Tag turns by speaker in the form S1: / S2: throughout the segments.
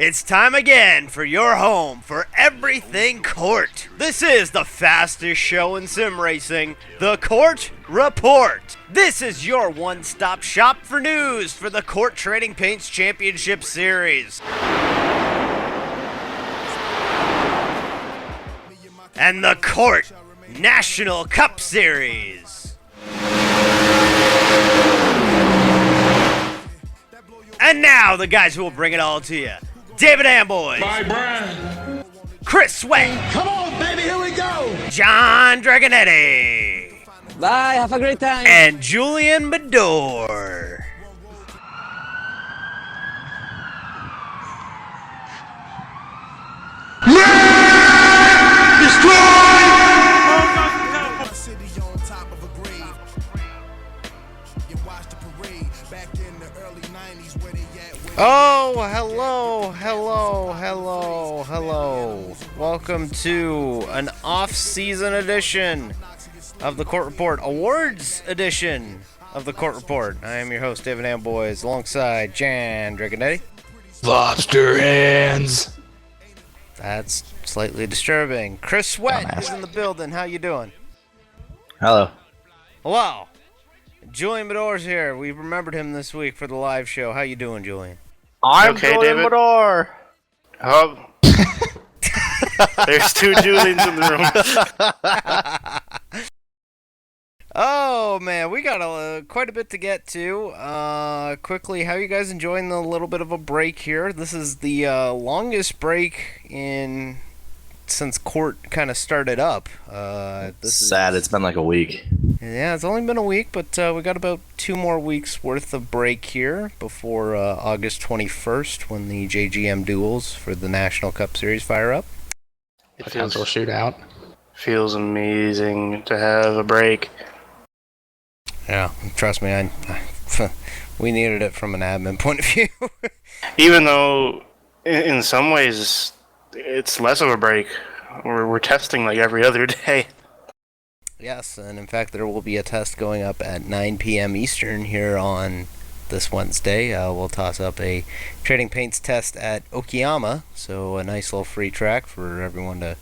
S1: It's time again for your home for everything CORT. This is the fastest show in sim racing, the CORT Report. This is your one-stop shop for news for the CORT Trading Paints Championship Series. And the CORT National Cup Series. And now, the guys who will bring it all to you. David Amboy.
S2: Bye, Brian.
S1: Chris Sweat.
S2: Come on, baby, here we go.
S1: John Dragonetti.
S3: Bye, have a great time.
S1: And Julian Medor. Oh, hello. Welcome to an off-season edition of the CORT Report, awards edition of the CORT Report. I am your host, David Amboys, alongside Jan Dragonetti.
S2: Lobster hands.
S1: That's slightly disturbing. Chris Sweat is in the building. How you doing?
S4: Hello.
S1: Hello. Julian Medor's here. We remembered him this week for the live show. How you doing, Julian?
S4: I'm
S5: okay,
S4: Julian
S5: David?
S4: Medor.
S5: Oh. There's two Julians in the room.
S1: Oh man, we got quite a bit to get to. Quickly, how are you guys enjoying the little bit of a break here? This is the longest break since CORT kind of started up.
S4: Sad, it's been like a week.
S1: Yeah, it's only been a week, but we got about 2 more weeks worth of break here before August 21st when the JGM duels for the National Cup Series fire up.
S2: Potential shootout.
S5: Feels amazing to have a break.
S1: Yeah, trust me, we needed it from an admin point of view.
S5: Even though, in some ways, it's less of a break. We're testing like every other day.
S1: Yes, and in fact, there will be a test going up at 9 p.m. Eastern here on this Wednesday. We'll toss up a Trading Paints test at Okayama, so a nice little free track for everyone to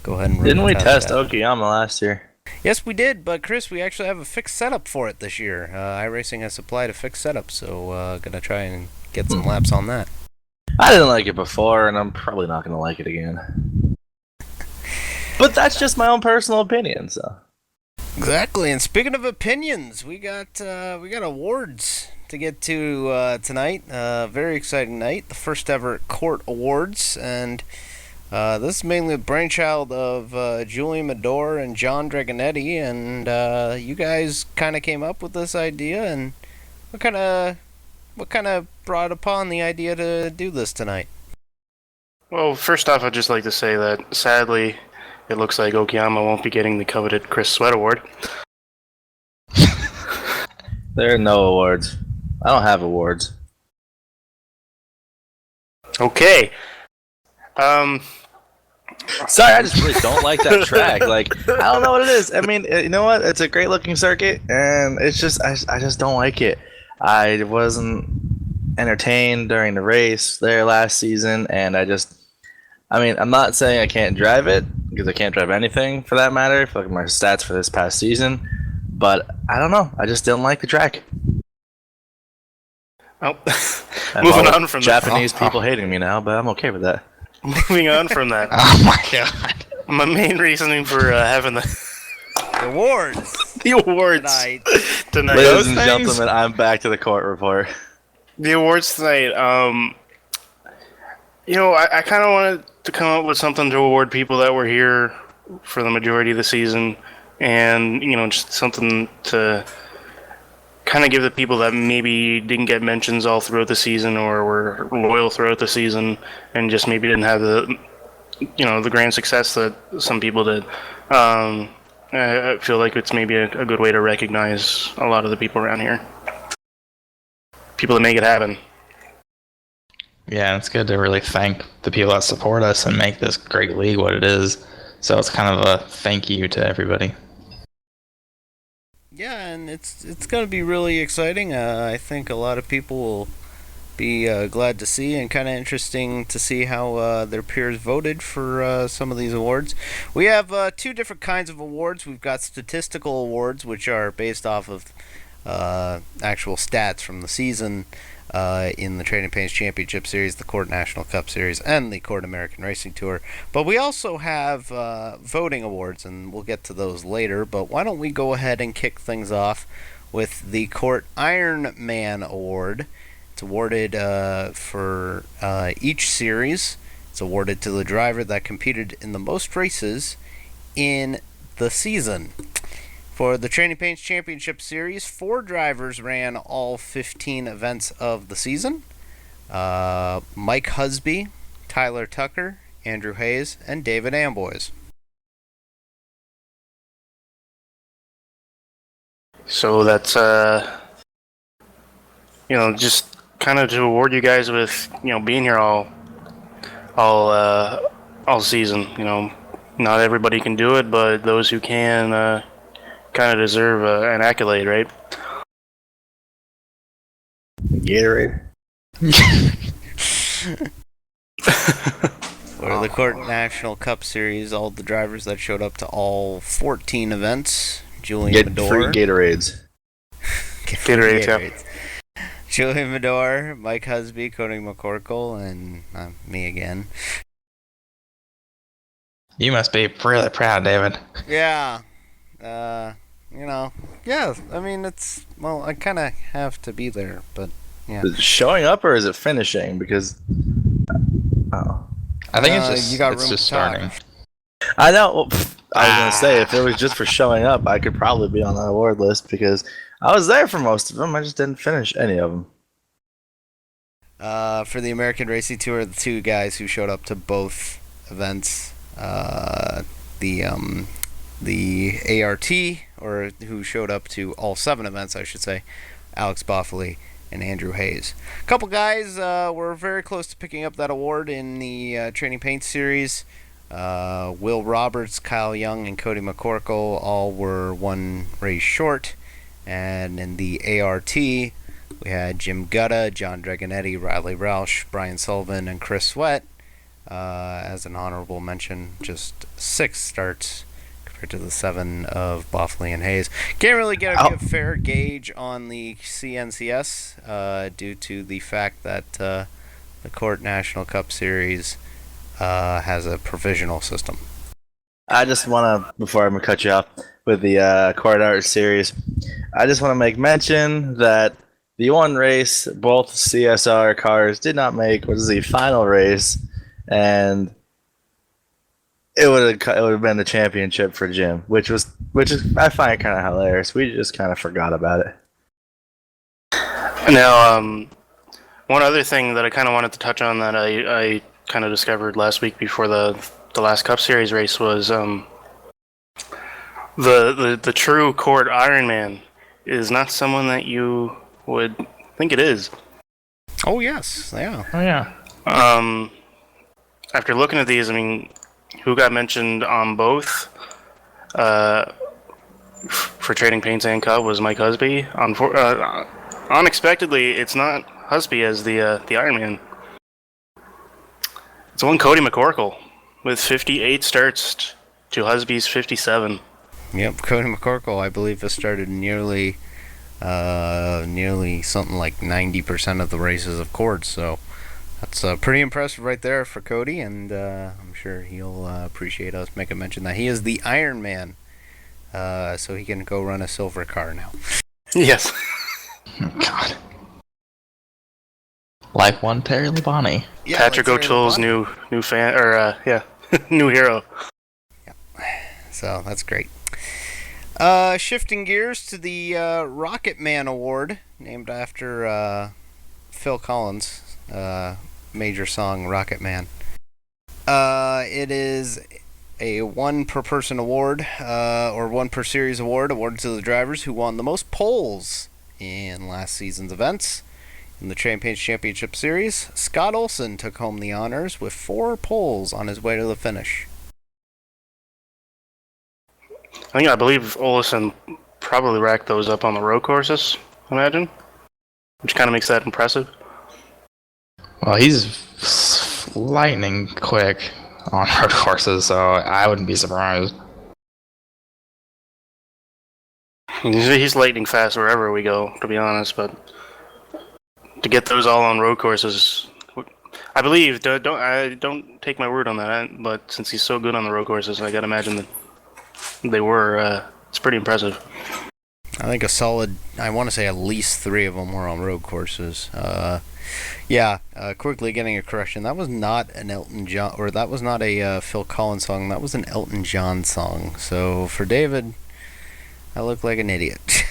S1: go ahead and run.
S4: Didn't we test Okayama last year?
S1: Yes, we did, but Chris, we actually have a fixed setup for it this year. iRacing has supplied a fixed setup, so gonna try and get some laps on that.
S4: I didn't like it before, and I'm probably not gonna like it again. But that's just my own personal opinion, so.
S1: Exactly, and speaking of opinions, we got awards to get to tonight. Very exciting night, the first ever CORT Awards, and this is mainly the brainchild of Julian Medor and John Dragonetti, and you guys kind of came up with this idea, and what kind of brought upon the idea to do this tonight?
S5: Well, first off, I'd just like to say that, sadly, it looks like Okayama won't be getting the coveted Chris Sweat Award.
S4: There are no awards. I don't have awards.
S5: Okay.
S4: Sorry, I just really don't like that track. Like, I don't know what it is. I mean, you know what? It's a great looking circuit, and it's just, I just don't like it. I wasn't entertained during the race there last season, and I'm not saying I can't drive it, because I can't drive anything for that matter, if I look at my stats for this past season, but I don't know, I just didn't like the track.
S5: Well, moving on from
S4: Japanese people hating me now, but I'm okay with that.
S5: Moving on from that.
S2: Oh my god.
S5: My main reasoning for having the
S1: Awards
S5: awards tonight.
S4: Ladies and gentlemen, I'm back to the CORT Report.
S5: The awards tonight, I kind of wanted to come up with something to award people that were here for the majority of the season, and, just something to kind of give the people that maybe didn't get mentions all throughout the season or were loyal throughout the season and just maybe didn't have the grand success that some people did. I feel like it's maybe a good way to recognize a lot of the people around here. People that make it happen.
S2: Yeah, it's good to really thank the people that support us and make this great league what it is. So it's kind of a thank you to everybody.
S1: Yeah, and it's going to be really exciting. I think a lot of people will be glad to see, and kind of interesting to see how their peers voted for some of these awards. We have two different kinds of awards. We've got statistical awards, which are based off of actual stats from the season in the Trading Paints Championship Series, the CORT National Cup Series, and the CORT American Racing Tour. But we also have voting awards, and we'll get to those later. But why don't we go ahead and kick things off with the CORT Ironman Award. It's awarded for each series. It's awarded to the driver that competed in the most races in the season. For the Trading Paints Championship Series, 4 drivers ran all 15 events of the season. Mike Husby, Tyler Tucker, Andrew Hayes, and David Amboys.
S5: So that's just kind of to award you guys with being here all season. Not everybody can do it, but those who can kind of deserve an accolade, right?
S4: Gatorade.
S1: For the CORT National Cup Series, all the drivers that showed up to all 14 events, Julian
S4: Get
S1: Medor.
S4: free Gatorades.
S5: Gatorades, yeah.
S1: Julian Medor, Mike Husby, Cody McCorkle, and me again.
S2: You must be really proud, David.
S1: Yeah. Yeah, I mean, I kind of have to be there, but yeah.
S4: Is it showing up or is it finishing? Because,
S2: I think it's just,
S1: you got
S2: it's
S1: room
S2: just
S1: to talk.
S2: starting.
S4: I know. Well, I was gonna say if it was just for showing up, I could probably be on that award list because I was there for most of them. I just didn't finish any of them.
S1: For the American Racing Tour, the 2 guys who showed up to both events, the ART, or who showed up to all 7 events, I should say, Alex Boffoli and Andrew Hayes. A couple guys were very close to picking up that award in the Trading Paints Series. Will Roberts, Kyle Young, and Cody McCorkle all were 1 race short. And in the ART, we had Jim Gutta, John Dragonetti, Riley Roush, Brian Sullivan, and Chris Sweat. As an honorable mention, just 6 starts compared to the 7 of Boffley and Hayes. Can't really get a fair gauge on the CNCS due to the fact that the CORT National Cup Series has a provisional system.
S4: I just want to, before I'm going to cut you off with the CORT Art Series, I just want to make mention that the one race both CSR cars did not make was the final race, and it would have been the championship for Jim, which is I find it kind of hilarious. We just kind of forgot about it.
S5: Now, one other thing that I kind of wanted to touch on that I kind of discovered last week before the last Cup Series race was the true CORT Ironman is not someone that you would think it is.
S1: Oh yes, yeah.
S2: Oh yeah.
S5: After looking at these, I mean, who got mentioned on both for Trading Paints and Cup was Mike Husby. Unexpectedly, it's not Husby as the Ironman. It's one Cody McCorkle with 58 starts to Husby's 57.
S1: Yep, Cody McCorkle, I believe, has started nearly something like 90% of the races of CORT, so that's pretty impressive right there for Cody, and I'm sure he'll appreciate us making mention that he is the Iron Man, so he can go run a silver car now.
S5: Yes.
S2: Oh, God. Like one Terry Labonte.
S1: Yeah,
S5: Patrick
S1: like Terry
S5: O'Toole's
S1: Labonte.
S5: new fan, or new hero.
S1: So that's great. Shifting gears to the Rocket Man Award, named after Phil Collins' major song Rocket Man. It is a 1 per person award, or 1 per series award, awarded to the drivers who won the most poles in last season's events. In the Trading Paints Championship Series, Scott Olson took home the honors with 4 poles on his way to the finish.
S5: I believe Olison probably racked those up on the road courses, I imagine, which kind of makes that impressive.
S2: Well, he's lightning quick on road courses, so I wouldn't be surprised.
S5: He's lightning fast wherever we go, to be honest. But to get those all on road courses, I believe. Don't take my word on that. But since he's so good on the road courses, I gotta imagine that they were. It's pretty impressive.
S1: I think a solid, I want to say at least 3 of them were on road courses. Quickly getting a correction. That was not an Elton John, or that was not a Phil Collins song. That was an Elton John song. So for David, I look like an idiot.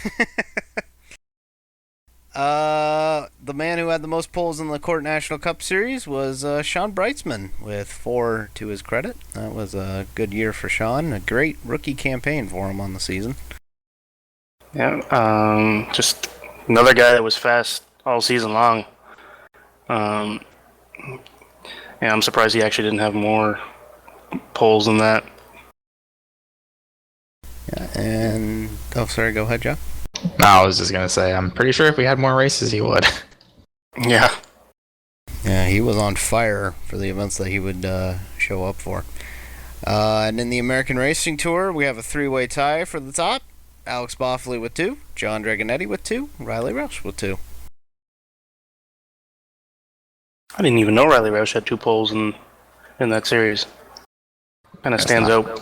S1: The man who had the most poles in the CORT National Cup Series was Sean Brightsman, with 4 to his credit. That was a good year for Sean. A great rookie campaign for him on the season.
S5: Yeah, just another guy that was fast all season long. Yeah, I'm surprised he actually didn't have more poles than that.
S1: Yeah, and sorry, go ahead, Joe.
S2: No, I was just gonna say, I'm pretty sure if we had more races, he would.
S5: Yeah.
S1: Yeah, he was on fire for the events that he would show up for. And in the American Racing Tour, we have a 3-way tie for the top. Alex Boffley with 2, John Dragonetti with 2, Riley Roush with 2.
S5: I didn't even know Riley Roush had 2 poles in that series. Kind of stands out.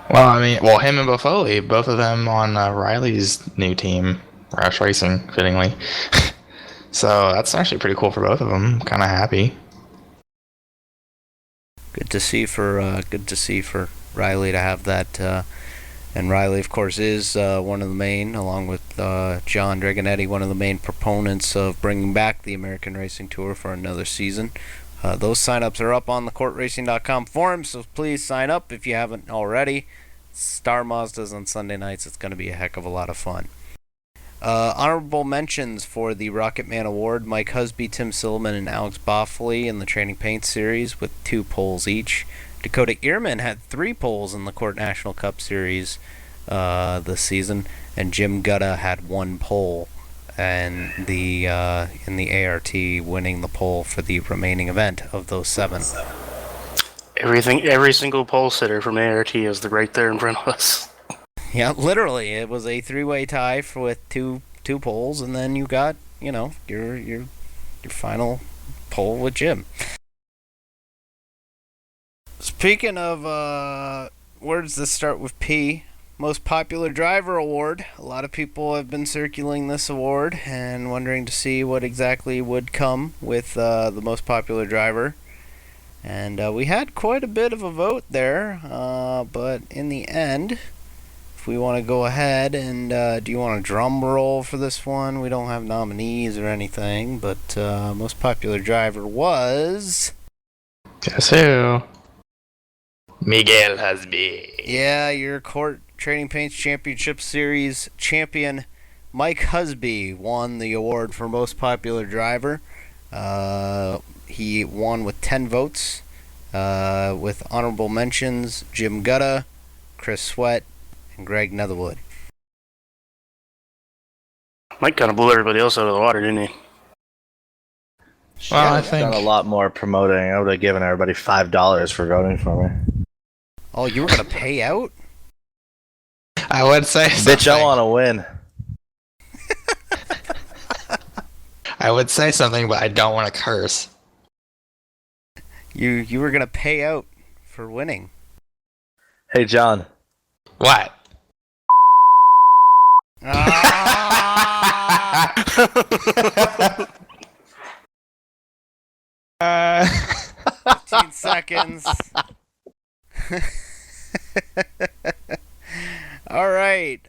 S2: Well, I mean, him and Buffoli, both of them on Riley's new team, Roush Racing, fittingly. So that's actually pretty cool for both of them. Kind of happy.
S1: Good to see for Riley to have that. And Riley, of course, is one of the main, along with John Dragonetti, one of the main proponents of bringing back the American Racing Tour for another season. Those sign-ups are up on the CORTRacing.com forum, so please sign up if you haven't already. Star Mazdas on Sunday nights. It's going to be a heck of a lot of fun. Honorable mentions for the Rocket Man Award: Mike Husby, Tim Silliman, and Alex Boffley in the Training Paint Series with 2 poles each. Dakota Ehrman had 3 poles in the CORT National Cup Series this season, and Jim Gutta had 1 pole, and in the ART, winning the pole for the remaining event of those 7.
S5: Every single pole sitter from ART is right there in front of us.
S1: Yeah, literally, it was a 3-way tie with two poles, and then you got your final pole with Jim. Speaking of words that start with P, Most Popular Driver Award. A lot of people have been circling this award and wondering to see what exactly would come with the Most Popular Driver. And we had quite a bit of a vote there, but in the end, if we want to go ahead and do you want a drum roll for this one? We don't have nominees or anything, but Most Popular Driver was...
S2: Guess who? Miguel Husby.
S1: Yeah, your CORT Trading Paints Championship Series champion Mike Husby won the award for Most Popular Driver. He won with 10 votes, with honorable mentions Jim Gutta, Chris Sweat, and Greg Netherwood.
S5: Mike kind of blew everybody else out of the water, didn't he?
S2: Well, I
S4: I've
S2: think
S4: done a lot more promoting. I would have given everybody $5 for voting for me.
S1: Oh, you were going to pay out?
S2: I would say something.
S4: Bitch, I want to win.
S2: I would say something, but I don't want to curse.
S1: You were going to pay out for winning.
S4: Hey, John.
S2: What?
S1: Ah! 15 seconds. All right.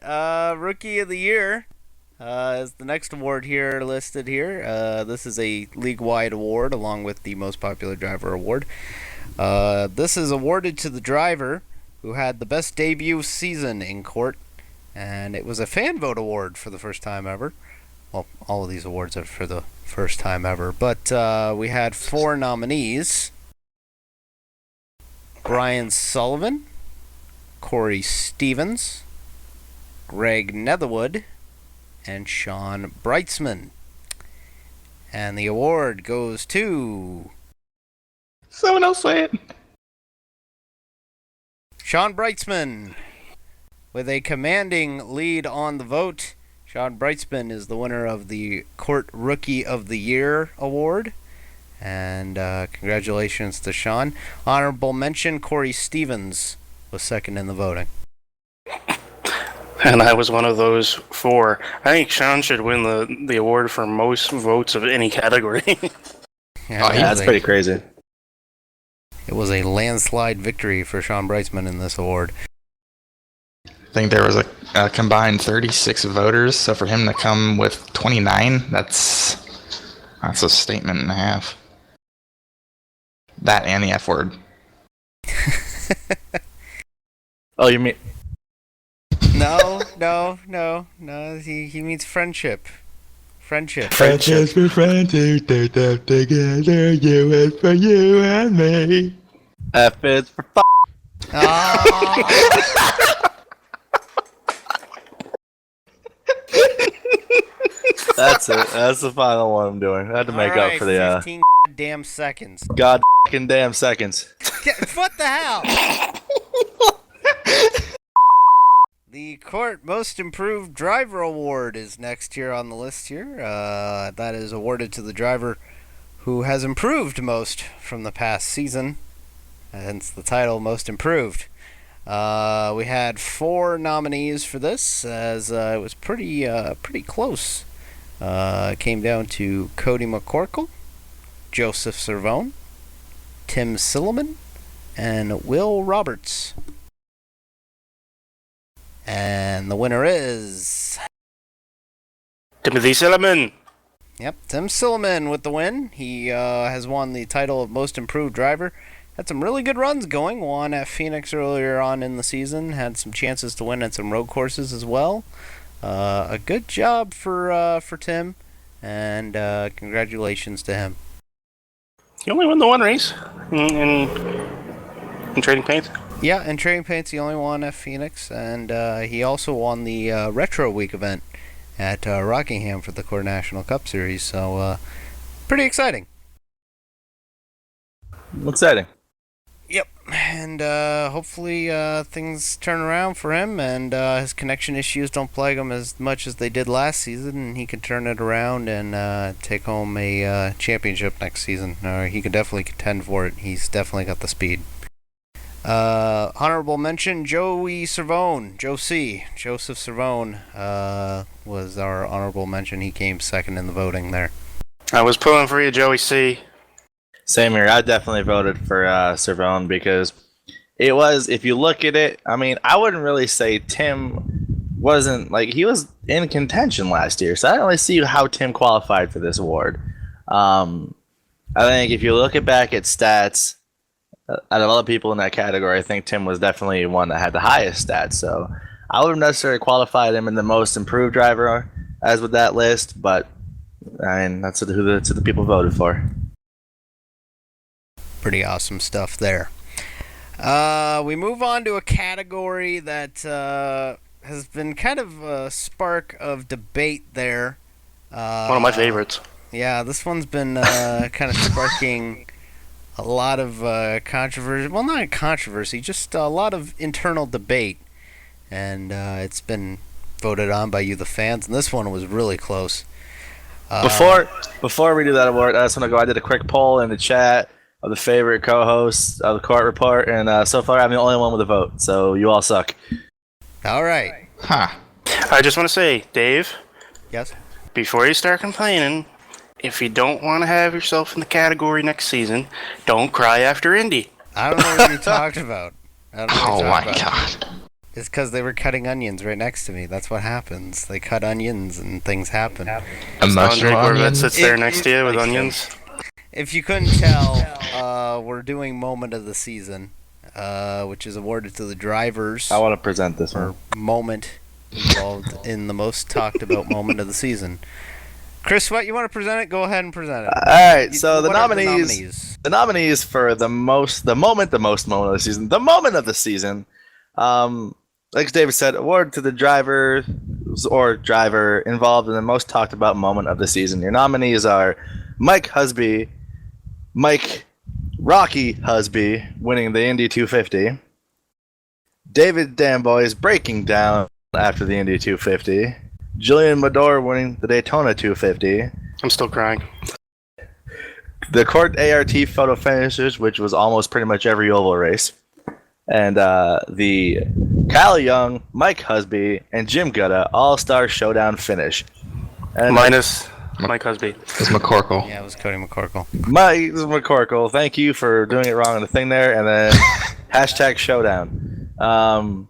S1: Rookie of the Year is the next award here listed here. This is a league-wide award along with the Most Popular Driver award. This is awarded to the driver who had the best debut season in CORT, and it was a fan vote award for the first time ever. Well, all of these awards are for the first time ever, but we had 4 nominees: Brian Sullivan, Corey Stevens, Greg Netherwood, and Sean Brightsman. And the award goes to
S2: Someone else say it.
S1: Sean Brightsman. With a commanding lead on the vote, Sean Brightsman is the winner of the CORT Rookie of the Year award. And congratulations to Sean. Honorable mention, Corey Stevens was second in the voting.
S5: And I was one of those 4. I think Sean should win the award for most votes of any category.
S1: Yeah,
S4: That's pretty crazy.
S1: It was a landslide victory for Sean Brightsman in this award.
S2: I think there was a combined 36 voters, so for him to come with 29, that's a statement and a half. That and the F word.
S4: Oh, you mean...
S1: No. He means friendship. Friendship.
S2: Friendships with friends who do stuff together. You is for you and me.
S4: F is for That's it. That's the final one I'm doing. I had to make up for the
S1: 15 damn seconds.
S4: damn seconds.
S1: What the hell? The CORT Most Improved Driver Award is next here on the list here. That is awarded to the driver who has improved most from the past season, hence the title Most Improved. We had 4 nominees for this, as it was pretty close. It came down to Cody McCorkle, Joseph Cervone, Tim Silliman, and Will Roberts. And the winner is
S5: Timothy Silliman.
S1: Yep, Tim Silliman with the win. He has won the title of Most Improved Driver. Had some really good runs going. Won at Phoenix earlier on in the season. Had some chances to win at some road courses as well. A good job for Tim, and congratulations to him.
S5: He only won the one race in Trading Paints.
S1: Yeah, in Trading Paints he only won at Phoenix, and he also won the Retro Week event at Rockingham for the CORT National Cup Series. So pretty exciting.
S4: Exciting.
S1: Yep, and hopefully things turn around for him, and his connection issues don't plague him as much as they did last season, and he can turn it around and take home a championship next season. He could definitely contend for it. He's definitely got the speed. Honorable mention, Joey Cervone, Joseph Cervone was our honorable mention. He came second in the voting there.
S5: I was pulling for you, Joey C.
S4: Same here. I definitely voted for Cervone because it was, if you look at it, I mean, I wouldn't really say Tim wasn't, like, he was in contention last year, so I don't really see how Tim qualified for this award. I think if you look back at stats, out of all the people in that category, I think Tim was definitely one that had the highest stats. So I wouldn't necessarily qualify him in the most improved driver as with that list, but I mean, that's who the people voted for.
S1: Pretty awesome stuff there. We move on to a category that has been kind of a spark of debate there.
S5: One of my favorites.
S1: Yeah, this one's been kind of sparking a lot of controversy. Well, not controversy, just a lot of internal debate. And it's been voted on by you, the fans. And this one was really close.
S4: Before we do that award, I just want to go. I did a quick poll in the chat of the favorite co-hosts of the CORT Report, and so far I'm the only one with a vote. So you all suck.
S1: All right.
S2: Huh.
S5: I just want to say, Dave,
S1: Yes?
S5: before you start complaining, if you don't want to have yourself in the category next season, don't cry after Indy.
S1: I don't know what you talked about. I don't know what
S2: Oh
S1: you're
S2: my
S1: talking about.
S2: god.
S1: It's because they were cutting onions right next to me. That's what happens. They cut onions and things happen.
S2: Emotional
S5: Andre Corvette
S2: onions.
S5: sits there next to you with onions.
S1: If you couldn't tell, we're doing Moment of the Season, which is awarded to the drivers
S4: I want to present this
S1: or
S4: one.
S1: moment involved in the most talked about moment of the season. Chris, what you want to present it? Go ahead and present it.
S4: All right, so the
S1: What are
S4: nominees for the most moment of the season, the moment of the season. Like David said, award to the driver involved in the most talked about moment of the season. Your nominees are Mike Rocky Husby winning the Indy 250. David Danboys breaking down after the Indy 250. Julian Madore winning the Daytona 250.
S5: I'm still crying.
S4: The CORT ART photo finishes, which was almost pretty much every oval race. And the Kyle Young, Mike Husby, and Jim Gutta All-Star Showdown finish. And
S5: Minus Mike Husby.
S2: It's McCorkle.
S1: Yeah, it was Cody McCorkle.
S4: Mike McCorkle, thank you for doing it wrong in the thing there. And then hashtag Showdown. And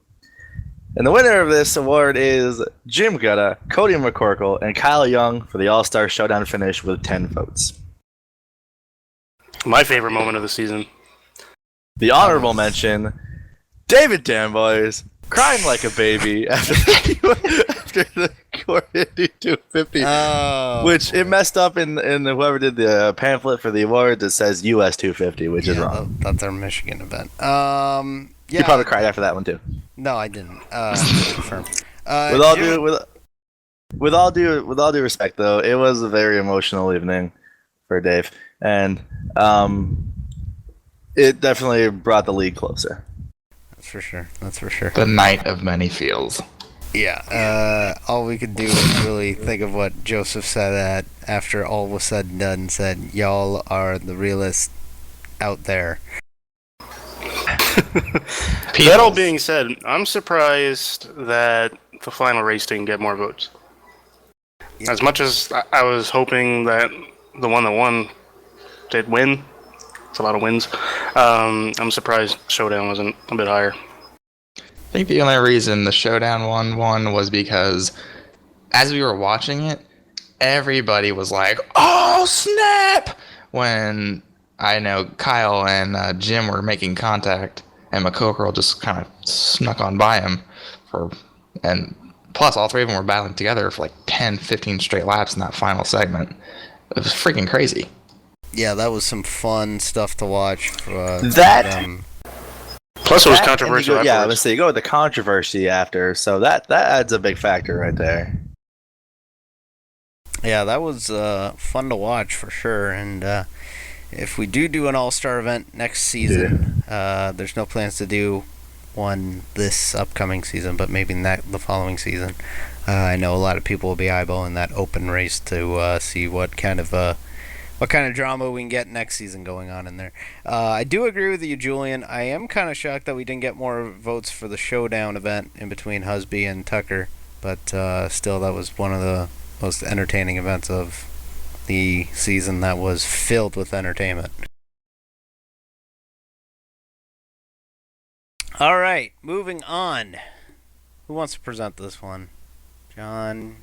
S4: the winner of this award is Jim Gutta, Cody McCorkle, and Kyle Young for the All-Star Showdown finish with 10 votes.
S5: My favorite moment of the season.
S4: The honorable mention, David Danboys crying like a baby after the CORT Indy 250, which it messed up in whoever did the pamphlet for the awards. It says US 250, which is wrong.
S1: That's our Michigan event. Yeah,
S4: You probably cried after that one too.
S1: No, I didn't. Confirm.
S4: With all due respect, though, it was a very emotional evening for Dave, and it definitely brought the league closer.
S1: That's for sure. That's for sure.
S2: The night of many feels.
S1: Yeah. All we could do was really think of what Joseph said after all was said and done. Said, "Y'all are the realest out there."
S5: That all being said, I'm surprised that the final race didn't get more votes.
S1: Yeah.
S5: As much as I was hoping that the one that won did win, it's a lot of wins. I'm surprised Showdown wasn't a bit higher.
S2: I think the only reason the Showdown won was because as we were watching it, everybody was like, "Oh, snap!" When I know Kyle and Jim were making contact, and McCorkle just kind of snuck on by him and plus all three of them were battling together for like 10, 15 straight laps in that final segment. It was freaking crazy.
S1: Yeah, that was some fun stuff to watch.
S5: Plus, it was controversial.
S4: Let's say you go with the controversy after, so that adds a big factor right there.
S1: Yeah, that was fun to watch for sure. And if we do an all-star event next season, there's no plans to do one this upcoming season, but maybe the following season. I know a lot of people will be eyeballing that open race to see what kind of drama we can get next season going on in there. I do agree with you, Julian. I am kind of shocked that we didn't get more votes for the Showdown event in between Husby and Tucker, but still, that was one of the most entertaining events of the season that was filled with entertainment. All right, moving on. Who wants to present this one? John?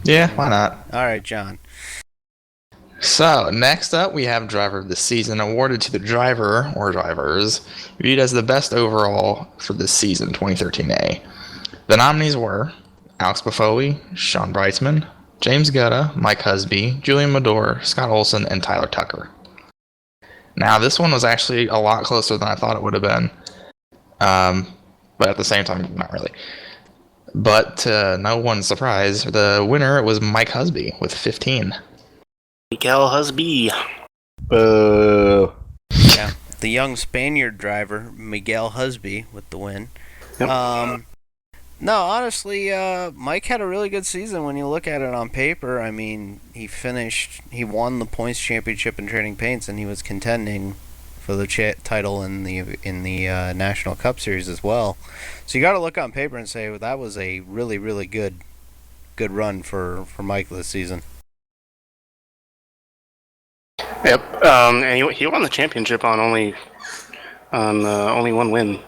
S2: Yeah, why not?
S1: All right, John.
S2: So, next up, we have Driver of the Season awarded to the driver or drivers viewed as the best overall for this season, 2013A. The nominees were Alex Buffoli, Sean Breitzman, James Gutta, Mike Husby, Julian Madore, Scott Olson, and Tyler Tucker. Now, this one was actually a lot closer than I thought it would have been. But at the same time, not really. But to no one's surprise, the winner was Mike Husby with 15.
S5: Miguel Husby.
S4: Boo.
S1: Yeah, the young Spaniard driver, Miguel Husby, with the win.
S5: Yep.
S1: No, honestly, Mike had a really good season when you look at it on paper. I mean, he won the points championship in Trading Paints, and he was contending for the title in the National Cup Series as well. So you got to look on paper and say, well, that was a really, really good run for Mike this season.
S5: Yep. And he won the championship on only one win.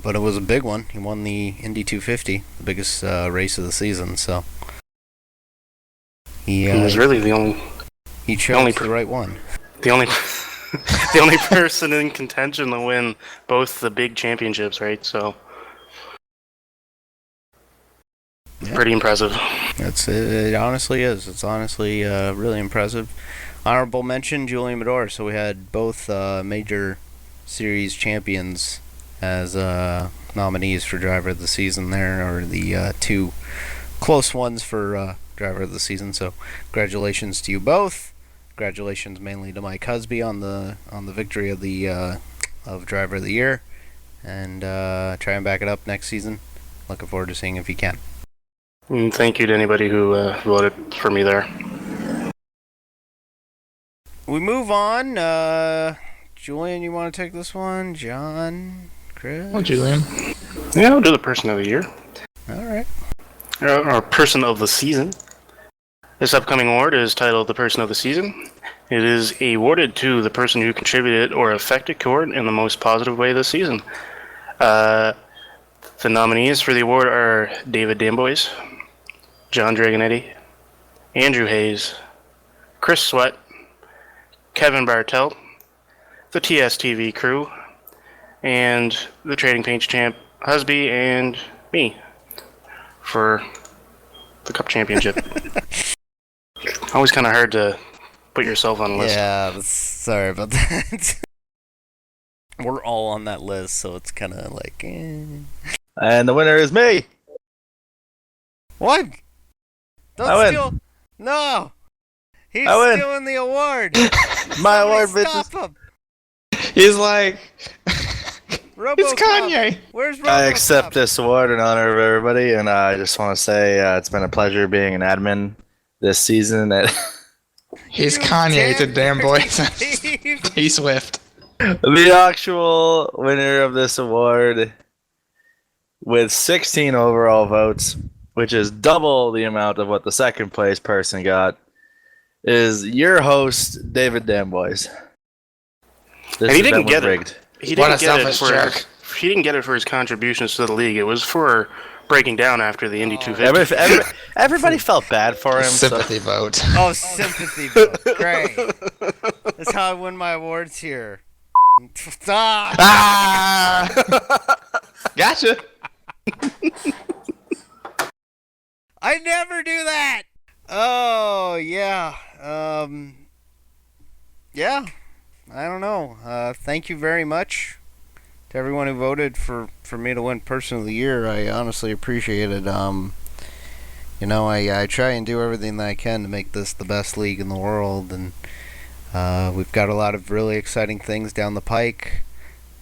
S1: But it was a big one. He won the Indy 250, the biggest race of the season. So he
S5: was really the only.
S1: He chose the right one.
S5: The only person in contention to win both the big championships, right? So pretty impressive.
S1: It honestly is. It's honestly really impressive. Honorable mention, Julian Madore. So we had both major series champions as nominees for driver of the season there, or the two close ones for driver of the season. So congratulations to you both. Congratulations mainly to Mike Husby on the victory of the of driver of the year, and try and back it up next season. Looking forward to seeing if he can.
S5: And thank you to anybody who voted for me there.
S1: We move on. Julian, you want to take this one? John, Chris?
S2: Oh, Julian.
S5: Yeah, we'll do the person of the year.
S1: All right.
S5: Or person of the season. This upcoming award is titled the Person of the Season. It is awarded to the person who contributed or affected CORT in the most positive way this season. The nominees for the award are David Dambois, John Dragonetti, Andrew Hayes, Chris Sweat, Kevin Bartelt, the TSTV crew, and the Trading Paints champ Husby, and me for the Cup Championship. Always kind of hard to put yourself on a list.
S1: Yeah, sorry about that. We're all on that list, so it's kind of like...
S4: And the winner is me.
S1: What? Don't
S4: I win.
S1: steal... No! He's
S4: I win.
S1: stealing the award!
S4: My
S1: Somebody
S4: award,
S1: stop
S4: bitches.
S1: him!
S2: He's like,
S1: RoboCop.
S2: it's Kanye.
S1: Where's RoboCop?
S4: I accept this award in honor of everybody, and I just want to say it's been a pleasure being an admin this season.
S2: He's
S1: You
S2: Kanye to damn boys.
S1: Steve.
S2: T Swift.
S4: The actual winner of this award, with 16 overall votes, which is double the amount of what the second place person got, is your host, David Dambois. This
S5: And he didn't
S4: event was
S5: get it.
S4: rigged.
S5: He
S2: What
S5: didn't
S2: a
S5: get it
S2: selfish
S5: for
S2: jerk.
S5: he didn't get it for his contributions to the league. It was for breaking down after the Indy 250.
S4: Everybody felt bad for him.
S2: Sympathy vote.
S1: Oh, sympathy vote. Great. That's how I win my awards here. Stop!
S2: Ah! Gotcha.
S1: I never do that! Oh, yeah. Yeah. I don't know. Thank you very much to everyone who voted for me to win Person of the Year. I honestly appreciate it. You know, I try and do everything that I can to make this the best league in the world, and we've got a lot of really exciting things down the pike,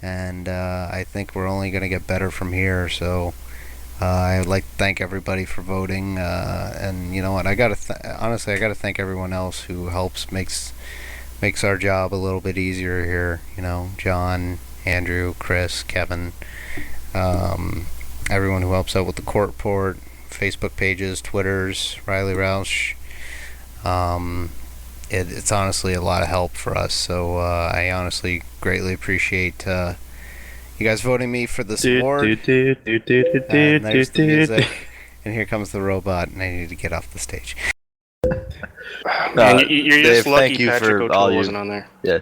S1: and I think we're only going to get better from here. So I would like to thank everybody for voting, and you know what? Honestly, I gotta thank everyone else who helps makes our job a little bit easier here. You know, John, Andrew, Chris, Kevin, everyone who helps out with the court report, Facebook pages, Twitters, Riley Roush. It's honestly a lot of help for us, so I honestly greatly appreciate you guys voting me for this award. And there's the music, and here comes the robot, and I need to get off the stage.
S5: And you're just
S4: Dave,
S5: lucky
S4: thank you
S5: Patrick
S4: for
S5: O'Toole
S4: all you-
S5: wasn't on there.
S4: Yeah.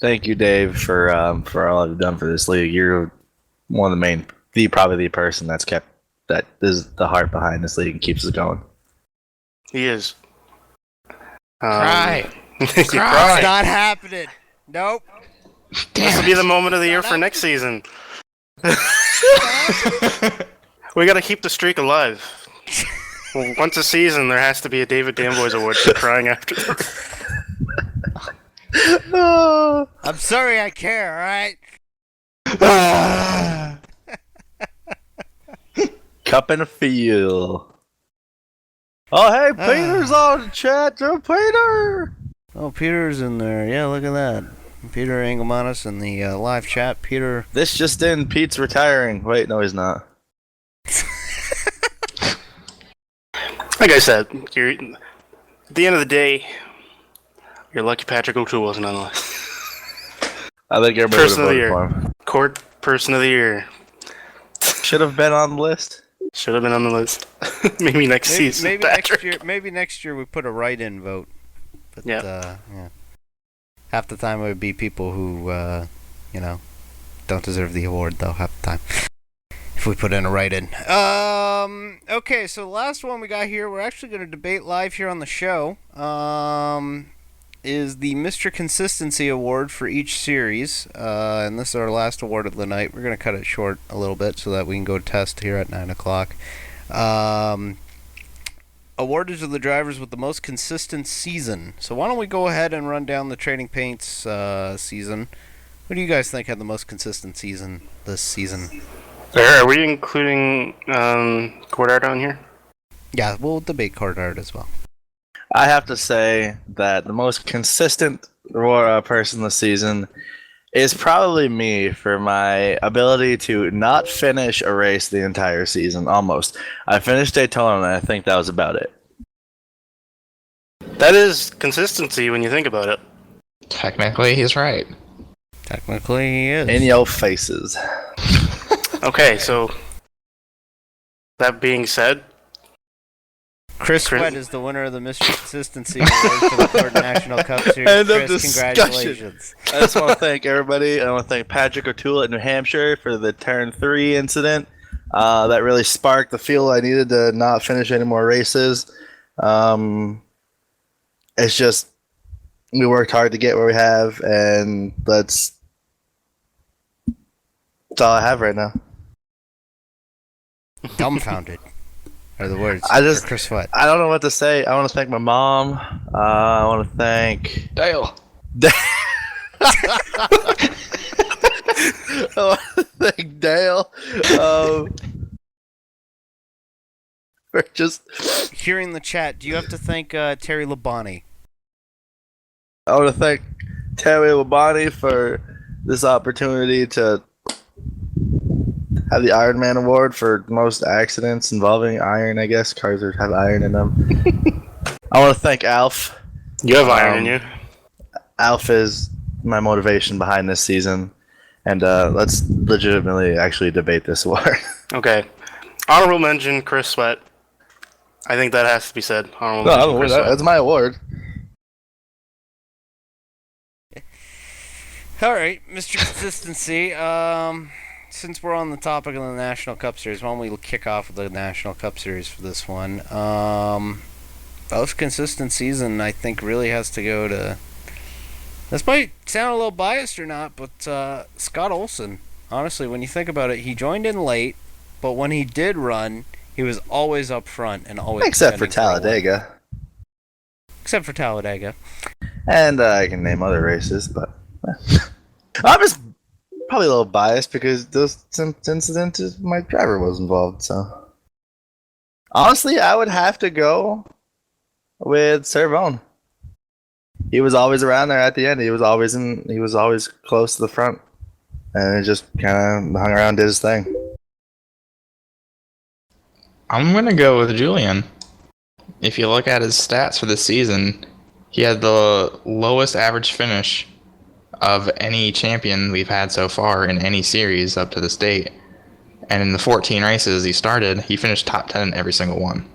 S4: Thank you, Dave, for all you've done for this league. You're one of probably the person that is the heart behind this league and keeps us going.
S5: He is.
S2: Cry.
S5: You
S2: Cry.
S1: It's not happening. Nope.
S5: This will be the moment of the year for next season. We got to keep the streak alive. Once a season, there has to be a David Dambois award for crying after.
S1: I'm sorry I care, alright?
S4: Cup and a feel. Oh, hey, Peter's on the chat. Joe Peter.
S1: Oh, Peter's in there. Yeah, look at that. Peter Engelmanis in the live chat. Peter.
S4: This just in, Pete's retiring. Wait, no, he's not.
S5: Like I said, at the end of the day, you're lucky Patrick O'Toole wasn't on the list.
S4: I think everybody would
S5: Person of the
S4: have voted
S5: year.
S4: for him.
S5: Court Person of the Year.
S4: Should have been on the list.
S5: Should have been on the list. Maybe next season.
S1: Maybe
S5: Patrick.
S1: next year. Maybe next year we put a write-in vote. But
S5: Yeah.
S1: yeah. Half the time it would be people who, don't deserve the award though. Half the time. If we put in a write-in. Okay, so the last one we got here, we're actually going to debate live here on the show. Is the Mr. Consistency Award for each series. And this is our last award of the night. We're going to cut it short a little bit so that we can go test here at 9 o'clock. awarded to the drivers with the most consistent season. So why don't we go ahead and run down the Trading Paints season? Who do you guys think had the most consistent season this season?
S5: Are we including court art on here?
S1: Yeah, we'll debate card art as well.
S4: I have to say that the most consistent person this season is probably me for my ability to not finish a race the entire season, almost. I finished Daytona, and I think that was about it.
S5: That is consistency when you think about it.
S2: Technically, he's right.
S1: Technically, he is.
S4: In your faces.
S5: Okay, so that being said,
S1: Chris Sweat is the winner of the Mr. Consistency Award for the Court National Cup Series.
S4: End of
S1: Chris,
S4: discussion.
S1: congratulations.
S4: I just want to thank everybody. I want to thank Patrick O'Toole at New Hampshire for the Turn 3 incident. That really sparked the fuel I needed to not finish any more races. It's just, we worked hard to get where we have, and that's all I have right now.
S1: Dumbfounded are the words for Chris Sweat.
S4: I don't know what to say. I want to thank my mom. I want to thank
S2: Dale.
S4: I want to thank Dale for just.
S1: Hearing the chat, do you have to thank Terry Labonte?
S4: I want to thank Terry Labonte for this opportunity to have the Iron Man Award for most accidents involving iron, I guess. Cars that have iron in them. I want to thank Alf.
S5: you have iron in you.
S4: Alf is my motivation behind this season. And let's legitimately actually debate this award.
S5: Okay. Honorable mention, Chris Sweat. I think that has to be said. Honorable mention, Chris Sweat.
S4: That's my award.
S1: All right, Mr. Consistency. Since we're on the topic of the National Cup Series, why don't we kick off with the National Cup Series for this one? Most consistent season, I think, really has to go to. This might sound a little biased or not, but Scott Olson. Honestly, when you think about it, he joined in late, but when he did run, he was always up front and always.
S4: Except for Talladega.
S1: Except for Talladega.
S4: And I can name other races, but I'm just probably a little biased because those incidents, my driver was involved. So honestly, I would have to go with Cervone. He was always around there at the end. He was always close to the front, and it just kind of hung around, did his thing.
S2: I'm going to go with Julian. If you look at his stats for this season, he had the lowest average finish of any champion we've had so far in any series up to this date. And in the 14 races he started, he finished top 10 in every single one.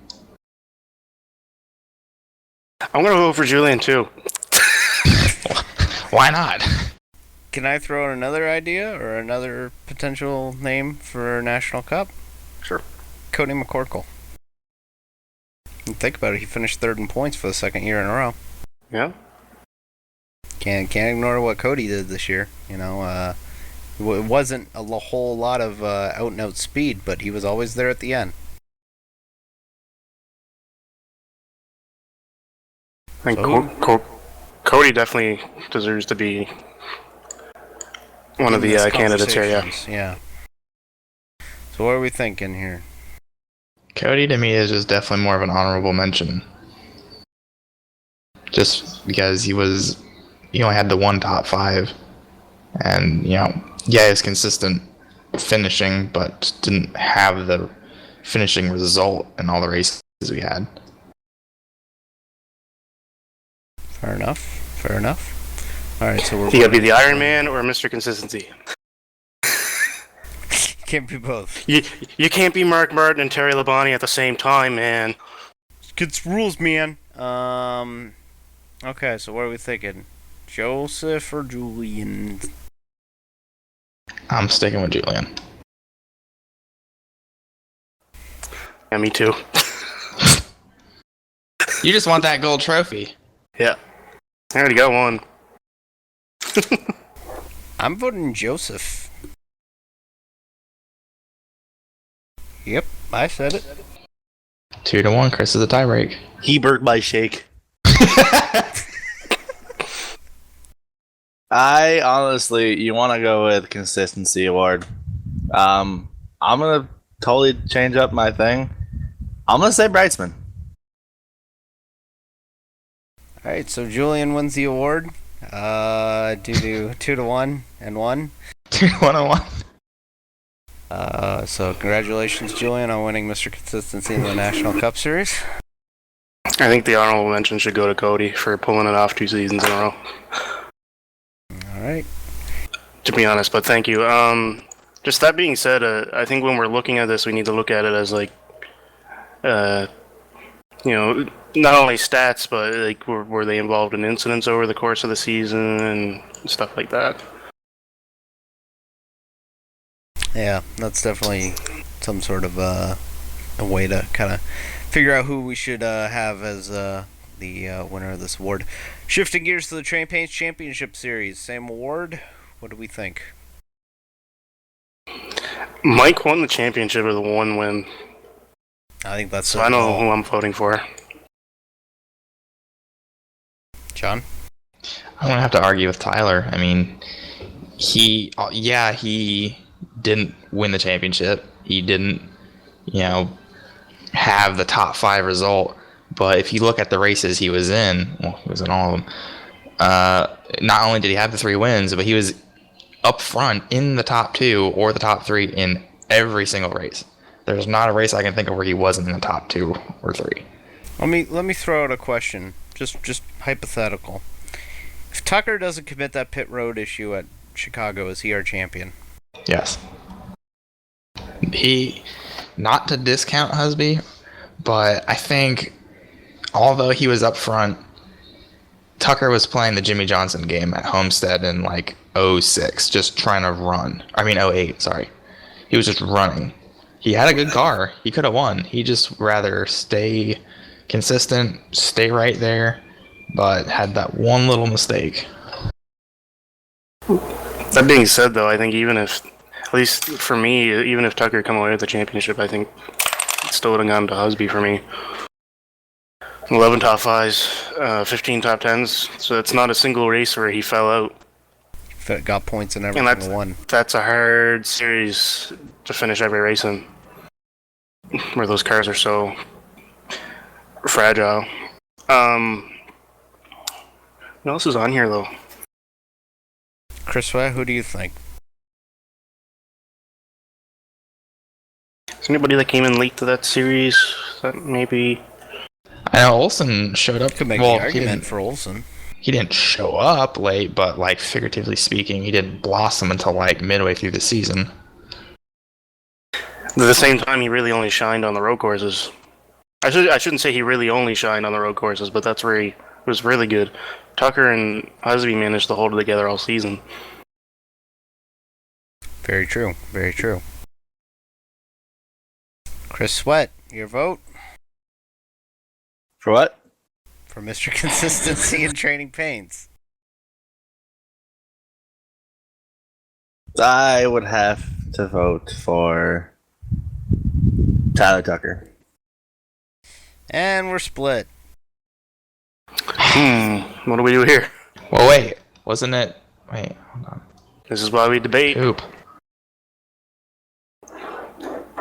S5: I'm going to vote for Julian, too.
S2: Why not?
S1: Can I throw in another idea or another potential name for National Cup?
S5: Sure.
S1: Cody McCorkle. Think about it, he finished third in points for the second year in a row.
S5: Yeah.
S1: Can't ignore what Cody did this year. You know, it wasn't a whole lot of out and out speed, but he was always there at the end.
S5: I think
S1: So
S5: Cody definitely deserves to be one of the
S1: these
S5: candidates here, yeah.
S1: conversations, yeah. So what are we thinking here?
S2: Cody to me is just definitely more of an honorable mention. Just because he only had the one top 5. And, it's consistent finishing, but didn't have the finishing result in all the races we had.
S1: Fair enough. Alright, so we're...
S5: You gotta be the Iron Man or Mr. Consistency.
S1: Can't be both.
S5: You can't be Mark Martin and Terry Labonte at the same time, man.
S1: It's rules, man. Okay, so what are we thinking? Joseph or Julian?
S2: I'm sticking with Julian.
S5: Yeah, me too.
S2: You just want that gold trophy.
S5: Yeah. I already got one.
S1: I'm voting Joseph. Yep, I said it.
S2: 2-1. Chris is a tiebreak.
S4: He burnt my shake. I honestly, you want to go with consistency award. I'm gonna totally change up my thing. I'm gonna say Brightsman.
S1: All right, so Julian wins the award due to 2-1 and 1.
S2: 2-1.
S1: So congratulations, Julian, on winning Mr. Consistency in the National Cup Series.
S5: I think the honorable mention should go to Cody for pulling it off 2 seasons in a row.
S1: All right.
S5: To be honest, but thank you. Just that being said, I think when we're looking at this, we need to look at it as like, not only stats, but like were they involved in incidents over the course of the season and stuff like that.
S1: Yeah, that's definitely some sort of a way to kind of figure out who we should have as the winner of this award. Shifting gears to the Train Paints Championship Series, same award. What do we think?
S5: Mike won the championship with 1 win.
S1: I think that's
S5: so. I know who I'm voting for.
S1: John?
S2: I'm gonna have to argue with Tyler. I mean, he didn't win the championship. He didn't, have the top 5 result. But if you look at the races he was in, well, he was in all of them. Not only did he have the 3 wins, but he was up front in the top 2 or the top 3 in every single race. There's not a race I can think of where he wasn't in the top 2 or 3.
S1: Let me throw out a question, just hypothetical. If Tucker doesn't commit that pit road issue at Chicago, is he our champion?
S2: Yes. Not to discount Husby, but I think although he was up front, Tucker was playing the Jimmy Johnson game at Homestead in like 06, just trying to run. I mean 08, sorry. He was just running. He had a good car. He could have won. He just rather stay consistent, stay right there, but had that one little mistake.
S5: That being said, though, I think even if, at least for me, even if Tucker come away with the championship, I think it still would have gone to Husby for me. 11 top 5s, 15 top 10s, so it's not a single race where he fell out.
S1: Got points in every single one. That's
S5: a hard series to finish every race in, where those cars are so fragile. What else is on here, though?
S1: Chris, who do you think?
S5: Is anybody that came in late to that series that maybe...
S2: I know Olsen showed up.
S1: Could make the argument for Olsen.
S2: He didn't show up late, but like figuratively speaking, he didn't blossom until like midway through the season.
S5: At the same time, he really only shined on the road courses. I shouldn't say he really only shined on the road courses, but that's where he was really good. Tucker and Husby managed to hold it together all season.
S1: Very true. Very true. Chris Sweat, your vote?
S4: For what?
S1: For Mr. Consistency in Training Paints.
S4: I would have to vote for Tyler Tucker.
S1: And we're split.
S5: What do we do here?
S2: Well, wait. Wasn't it... Wait, hold on.
S5: This is why we debate.
S2: Oop.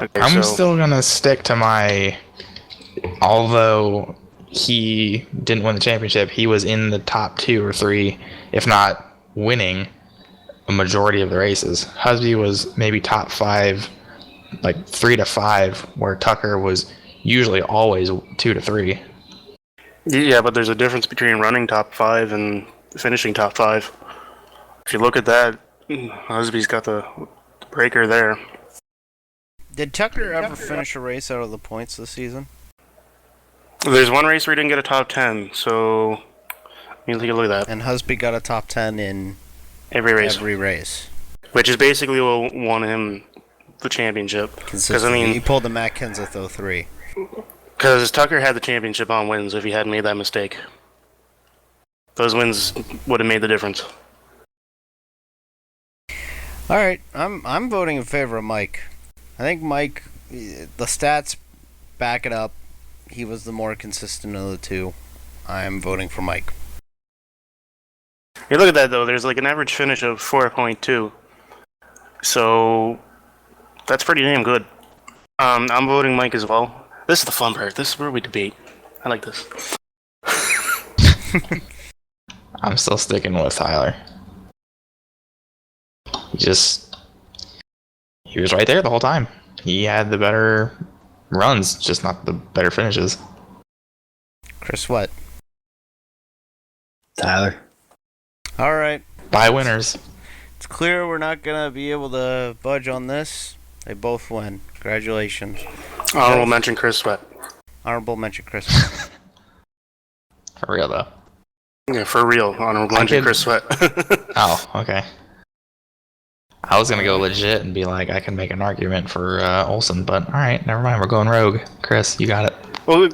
S5: Okay,
S2: I'm still gonna stick to my... Although he didn't win the championship, he was in the top 2 or 3, if not winning a majority of the races. Husby was maybe top 5, like 3 to 5, where Tucker was usually always 2 to 3.
S5: Yeah, but there's a difference between running top 5 and finishing top 5. If you look at that, Husby's got the breaker there.
S1: Did Tucker ever finish a race out of the points this season?
S5: There's one race where he didn't get a top 10, so you take a look at that.
S1: And Husby got a top 10 in
S5: every race. Which is basically what won him the championship.
S1: Because I mean, he pulled the Matt Kenseth 03.
S5: Because Tucker had the championship on wins if he hadn't made that mistake. Those wins would have made the difference.
S1: All right, I'm voting in favor of Mike. I think Mike, the stats back it up. he was the more consistent of the two. I'm voting for Mike.
S5: You look at that though. There's like an average finish of 4.2, so that's pretty damn good. I'm voting Mike as well. This is the fun part. This is where we debate. I like this.
S2: I'm still sticking with Tyler. He was right there the whole time. He had the better runs, just not the better finishes.
S1: Chris, what?
S4: Tyler.
S1: All right.
S2: By winners.
S1: It's clear we're not going to be able to budge on this. They both win. Congratulations.
S5: Honorable mention Chris Sweat.
S1: Honorable mention Chris.
S2: For real, though.
S5: Yeah, for real. Honorable mention Chris Sweat.
S2: Oh, okay. I was going to go legit and be like, I can make an argument for Olsen, but alright, never mind. We're going rogue. Chris, you got it.
S5: Well,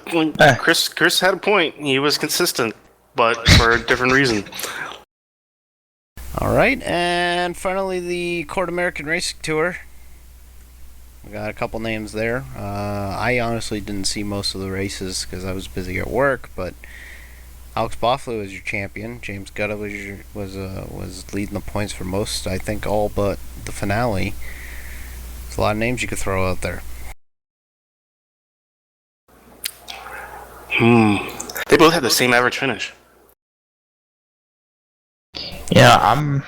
S5: Chris had a point. He was consistent, but for a different reason.
S1: All right, and finally the CORT American Racing Tour. We got a couple names there. I honestly didn't see most of the races because I was busy at work, but Alex Boffley was your champion. James Gutta was leading the points for most, I think, all but the finale. There's a lot of names you could throw out there.
S5: They both had the same average finish.
S2: Yeah, I'm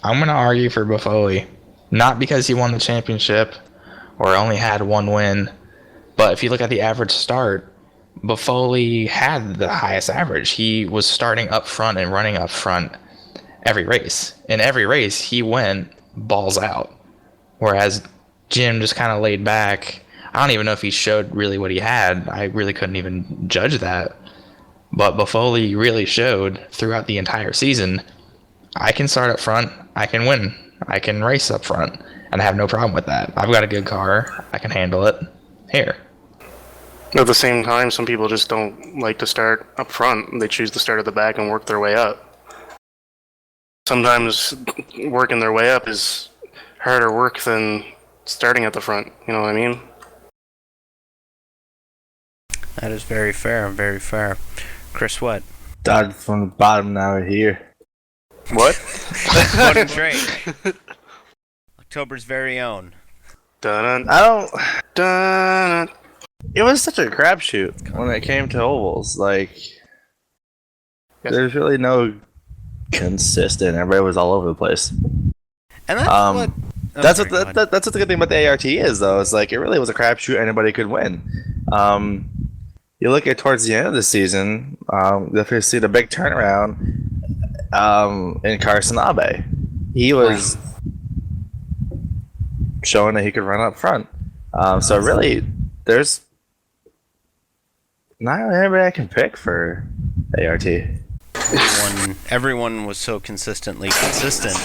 S2: gonna argue for Buffoli. Not because he won the championship or only had one win, but if you look at the average start, Buffoli had the highest average. He was starting up front and running up front every race. In every race, he went balls out. Whereas Jim just kind of laid back. I don't even know if he showed really what he had. I really couldn't even judge that. But Buffoli really showed throughout the entire season, I can start up front, I can win, I can race up front, and I have no problem with that. I've got a good car, I can handle it. Here.
S5: At the same time, some people just don't like to start up front. They choose to start at the back and work their way up. Sometimes working their way up is harder work than starting at the front. You know what I mean?
S1: That is very fair, very fair. Chris, what?
S4: Started from the bottom, now we're here.
S5: What?
S1: What trade. October's very own.
S5: Dun,
S4: I don't.
S5: dun.
S4: It was such a crapshoot when it came to ovals. Like, there's really no consistent. Everybody was all over the place.
S1: And that's what... Oh,
S4: That's
S1: sorry,
S4: what that's what the good thing about the ART is, though. It's like it really was a crapshoot. Anybody could win. You look at towards the end of the season, you see the big turnaround in Carson Abe. He was showing that he could run up front. So really, there's not anybody I can pick for ART.
S1: Everyone was so consistently consistent.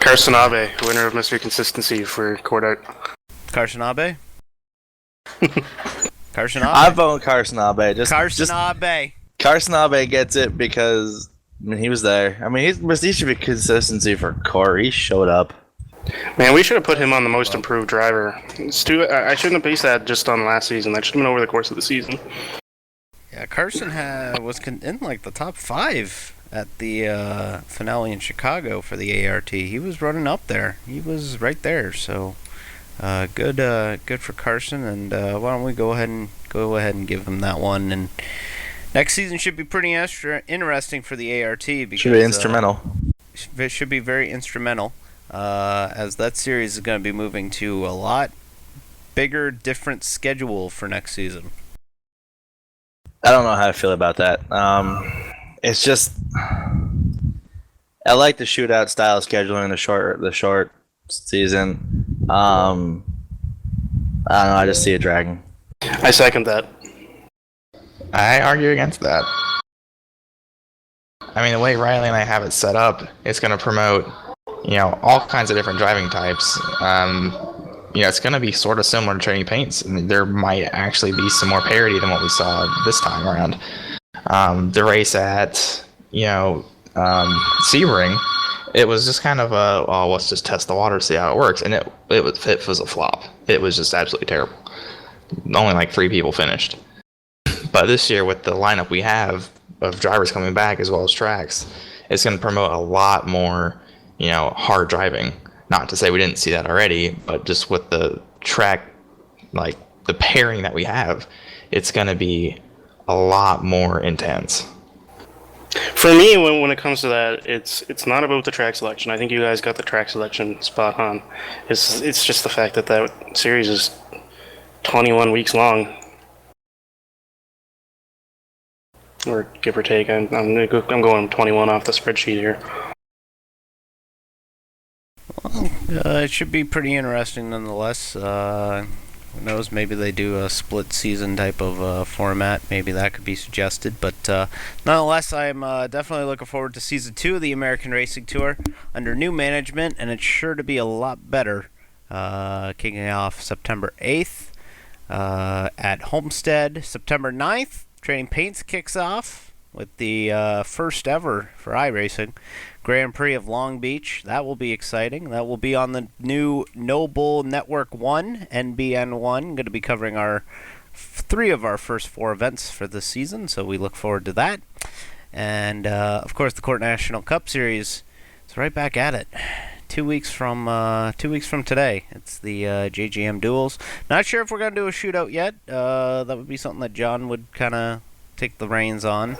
S5: Carson Abe, winner of Mr. Consistency for Court Art.
S1: Carson Abe? Carson Abe?
S4: I vote Carson Abe.
S1: Carson Abe.
S4: Carson Abe gets it because he was there. He should be consistency for Court. He showed up.
S5: Man, we should have put him on the most improved driver. I shouldn't have based that just on last season. That should have been over the course of the season.
S1: Yeah, Carson was in like the top 5 at the finale in Chicago for the ART. He was running up there. He was right there. So good for Carson. And why don't we go ahead and give him that one. And next season should be pretty interesting for the ART because
S4: Should be instrumental.
S1: It should be very instrumental. As that series is going to be moving to a lot bigger, different schedule for next season.
S4: I don't know how I feel about that. It's just I like the shootout style scheduling in the short season. I don't know. I just see it dragging.
S5: I second that.
S2: I argue against that. I mean, the way Riley and I have it set up, it's going to promote, all kinds of different driving types. It's going to be sort of similar to Trading Paints, and there might actually be some more parity than what we saw this time around. The race at, Sebring, it was just kind of let's just test the water, see how it works, and it was a flop. It was just absolutely terrible. Only like 3 people finished. But this year, with the lineup we have of drivers coming back as well as tracks, it's going to promote a lot more, hard driving. Not to say we didn't see that already, but just with the track, like the pairing that we have, it's going to be a lot more intense.
S5: For me, when it comes to that, it's not about the track selection. I think you guys got the track selection spot on. It's just the fact that series is 21 weeks long, or give or take. I'm going 21 off the spreadsheet here.
S1: Well, it should be pretty interesting nonetheless. Who knows, maybe they do a split season type of format. Maybe that could be suggested. But nonetheless, I'm definitely looking forward to Season 2 of the American Racing Tour under new management, and it's sure to be a lot better. Kicking off September 8th at Homestead. September 9th, Trading Paints kicks off with the first ever for iRacing Grand Prix of Long Beach. That will be exciting. That will be on the new Noble Network 1, NBN1. Going to be covering our 3 of our first 4 events for this season, so we look forward to that. And, of course, the CORT National Cup Series is right back at it. 2 weeks from today. It's the JGM Duels. Not sure if we're going to do a shootout yet. That would be something that John would kind of take the reins on.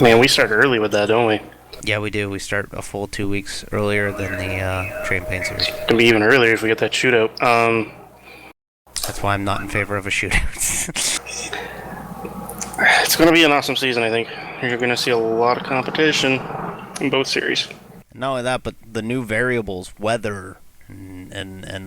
S5: Man, we start early with that, don't we?
S1: Yeah, we do. We start a full 2 weeks earlier than the Train Paint Series.
S5: It can be even earlier if we get that shootout.
S1: That's why I'm not in favor of a shootout.
S5: It's going to be an awesome season, I think. You're going to see a lot of competition in both series.
S1: Not only that, but the new variables, weather and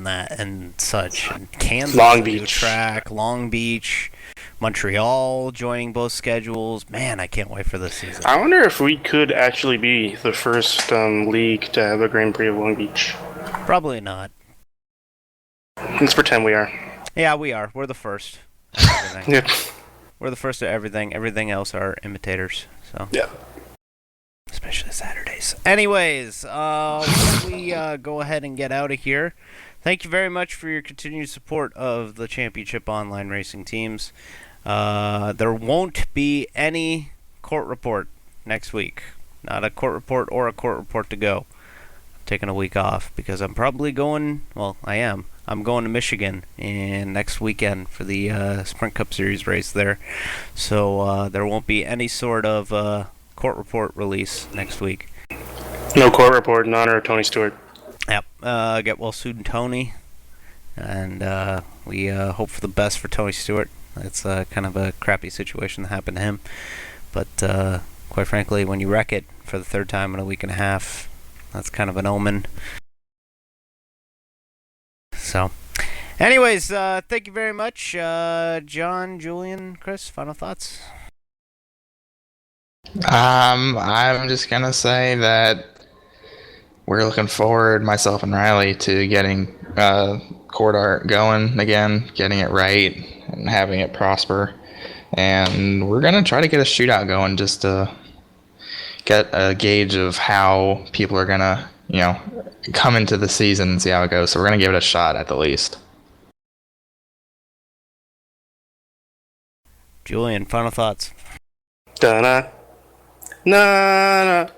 S1: that and such. And Kansas,
S5: Long Beach
S1: track, Long Beach, Montreal joining both schedules. Man, I can't wait for this season.
S5: I wonder if we could actually be the first league to have a Grand Prix of Long Beach.
S1: Probably not.
S5: Let's pretend we are.
S1: Yeah, we are. We're the first.
S5: Yep.
S1: We're the first of everything. Everything else are imitators. So.
S5: Yeah.
S1: Especially Saturdays. Anyways, we go ahead and get out of here. Thank you very much for your continued support of the Championship Online Racing teams. There won't be any court report next week. Not a court report or a court report to go. I'm taking a week off because I'm probably going, well, I am. I'm going to Michigan next weekend for the Sprint Cup Series race there. So there won't be any sort of court report release next week.
S5: No court report in honor of Tony Stewart.
S1: Yep. Get well soon, Tony. And we hope for the best for Tony Stewart. It's kind of a crappy situation that happened to him. But quite frankly, when you wreck it for the 3rd time in a week and a half, that's kind of an omen. So, anyways, thank you very much. John, Julian, Chris, final thoughts?
S2: I'm just gonna say that we're looking forward, myself and Riley, to getting court art going again, getting it right, and having it prosper. And we're gonna try to get a shootout going just to get a gauge of how people are gonna, come into the season and see how it goes. So we're gonna give it a shot at the least.
S1: Julian, final thoughts?
S5: Da-na. Na-na.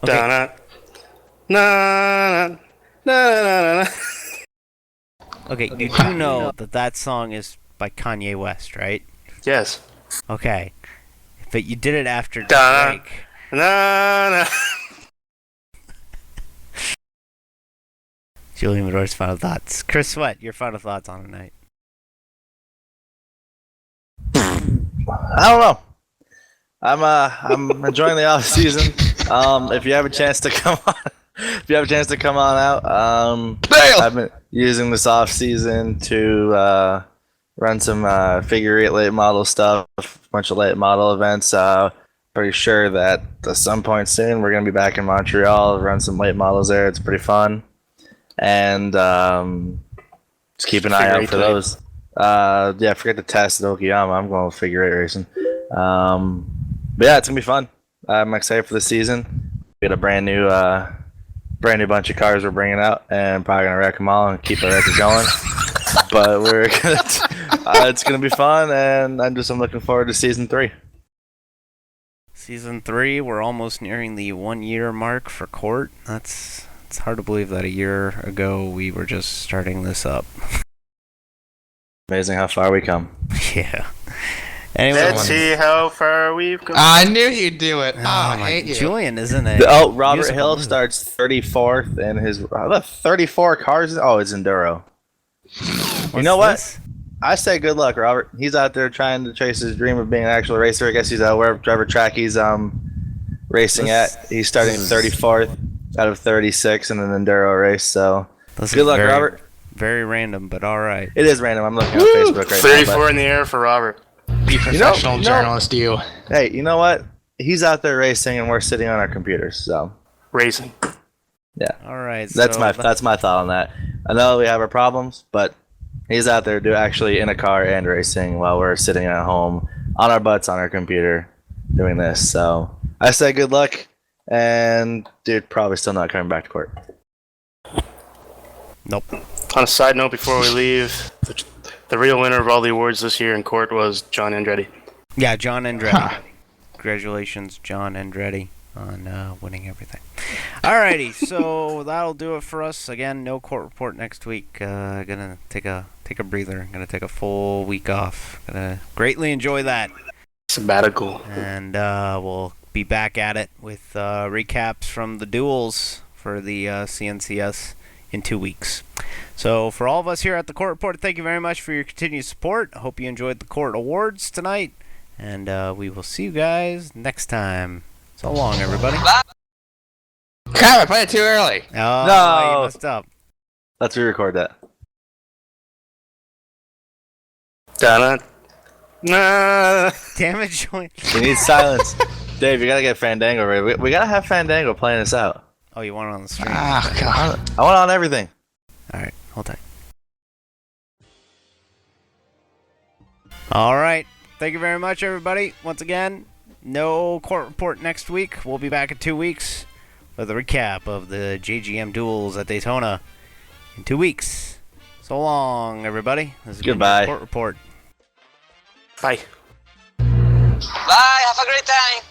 S5: Da-na. Na-na. Na-na-na-na.
S1: Okay, you do know that song is by Kanye West, right?
S5: Yes.
S1: Okay. But you did it after
S5: Da-na.
S1: Drake.
S5: Na-na.
S1: Julian Medore's final thoughts. Chris Sweat, your final thoughts on the night.
S4: I don't know. I'm enjoying the off season. If you have a chance to come on, out. I've been using this off season to run some figure 8 late model stuff, a bunch of late model events. Pretty sure that at some point soon we're gonna be back in Montreal, run some late models there. It's pretty fun, and just keep an eye out for those. Yeah, forget to test at Okayama. I'm going with figure 8 racing. But yeah, it's gonna be fun. I'm excited for the season. We got a brand new bunch of cars we're bringing out, and probably gonna wreck them all and keep our record going. But It's gonna be fun, and I'm looking forward to season 3.
S1: Season 3, we're almost nearing the 1-year mark for Court. It's hard to believe that a year ago we were just starting this up.
S4: Amazing how far we come.
S1: Yeah. Anyway,
S5: Let's see how far we've come.
S2: I knew he'd do it. I
S1: my
S2: hate you.
S1: Julian, isn't it?
S4: Oh, Robert
S1: musical
S4: Hill
S1: movie.
S4: starts 34th in his 34 cars. Oh, it's Enduro. You know what?
S1: This?
S4: I say good luck, Robert. He's out there trying to chase his dream of being an actual racer. I guess he's at wherever track he's racing at. He's starting 34th out of 36 in an Enduro race. So
S1: This
S4: good
S1: is
S4: luck,
S1: very,
S4: Robert.
S1: Very random, but all right.
S4: It is random. I'm looking on Facebook right
S5: 34
S4: now.
S5: in the air for Robert.
S2: Be professional journalist, you.
S4: But, hey, you know what? He's out there racing, and we're sitting on our computers. So
S5: Racing.
S4: yeah,
S1: All right.
S4: that's
S1: so
S4: my thought on that. I know we have our problems, but he's out there actually in a car and racing while we're sitting at home on our butts on our computer doing this. So I say good luck, and dude, probably still not coming back to court.
S1: Nope.
S5: On a side note, before we leave, the real winner of all the awards this year in court was John Andretti.
S1: Yeah, John Andretti. Congratulations, John Andretti, on winning everything. Alrighty, so that'll do it for us. Again, no court report next week. Gonna take a breather. Gonna take a full week off. Gonna greatly enjoy that.
S5: Sabbatical.
S1: And we'll be back at it with recaps from the duels for the CNCS in 2 weeks. So for all of us here at the Court Report, thank you very much for your continued support. I hope you enjoyed the Court Awards tonight, and we will see you guys next time. So long, everybody.
S2: Crap, I played it too early.
S1: Oh,
S4: No.
S1: you messed up.
S4: Let's re-record that.
S5: Da-da. Nah.
S1: Damn it, Joey.
S4: We need silence. Dave, you gotta get Fandango ready. We gotta have Fandango playing us out.
S1: Oh, you want it on the stream?
S2: Oh, God.
S4: I want on everything.
S1: All right, hold tight. All right. Thank you very much, everybody. Once again, no court report next week. We'll be back in 2 weeks with a recap of the JGM duels at Daytona in 2 weeks. So long, everybody. This has been
S4: Goodbye.
S1: your Court Report.
S5: Bye.
S3: Bye, have a great time.